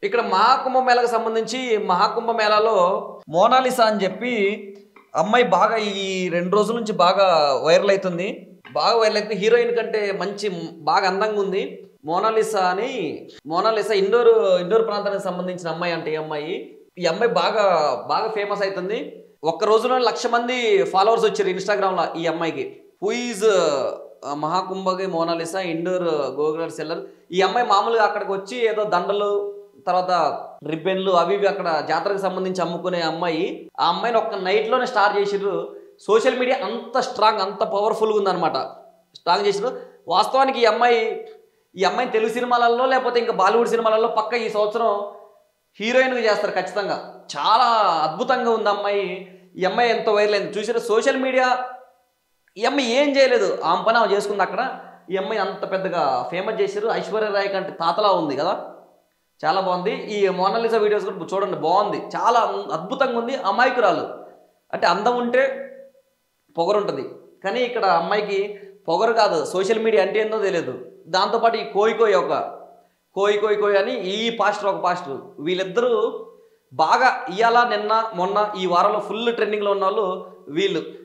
ఇక్కడ మహాకుంభమేళాకు సంబంధించి మహాకుంభమేళాలో మోనాలిసా అని చెప్పి అమ్మాయి బాగా ఈ 2 రోజుల నుంచి బాగా వైరల్ అవుతుంది. బాగా వైరల్ అవుతుంది. హీరోయిన్ కంటే మంచి బాగా అందంగా ఉంది. మోనాలిసా ఇండోర్ ప్రాంతానికి సంబంధించిన అమ్మాయి అంటే ఈ అమ్మాయి బాగా బాగా ఫేమస్ అవుతుంది. ఒక్క రోజులో 1,00,000 మంది ఫాలోవర్స్ వచ్చారు ఇన్‌స్టాగ్రామ్‌లో ఈ అమ్మాయికి. హూ ఈజ్ మహాకుంభకి మోనాలిసా ఇండోర్ గోగులర్ సెల్లర్. ఈ అమ్మాయి మామూలుగా అక్కడికి వచ్చి ఏదో దండలు తర్వాత రిబ్బన్లు అవి ఇవి అక్కడ జాతరకు సంబంధించి అమ్ముకునే అమ్మాయి. ఆ అమ్మాయిని ఒక్క నైట్‌లోనే స్టార్ చేసిర్రు. సోషల్ మీడియా అంత స్ట్రాంగ్ అంత పవర్‌ఫుల్‌గా ఉందన్నమాట. స్ట్రాంగ్ చేసిర్రు. వాస్తవానికి ఈ అమ్మాయిని తెలుగు సినిమాలలో లేకపోతే ఇంకా బాలీవుడ్ సినిమాలలో పక్కా ఈ సంవత్సరం హీరోయిన్‌గా చేస్తారు ఖచ్చితంగా. చాలా అద్భుతంగా ఉంది అమ్మాయి. ఈ అమ్మాయి ఎంతో వైరల్ అయింది. చూసారా సోషల్ మీడియా ఈ అమ్మాయి ఏం చేయలేదు. ఆమె పని ఆమె చేసుకుంది అక్కడ. ఈ అమ్మాయి అంత పెద్దగా ఫేమస్ చేసిర్రు. ఐశ్వర్య రాయ్ కంటే తాతలా ఉంది కదా! చాలా బాగుంది. ఈ మోనాలిసా వీడియోస్ కూడా చూడండి బాగుంది. చాలా అద్భుతంగా ఉంది. అమాయకురాలు. అంటే అందం ఉంటే పొగరుంటది. కానీ ఇక్కడ అమ్మాయికి పొగరు కాదు. సోషల్ మీడియా అంటే ఏందో తెలియదు. దాంతోపాటు ఈ కోయ్ కోయ్ అని ఈ పాస్టర్ ఒక పాస్టర్ వీళ్ళిద్దరూ బాగా ఇయాల నిన్న మొన్న ఈ వారంలో ఫుల్ ట్రెండింగ్‌లో ఉన్నోళ్ళు వీళ్ళు.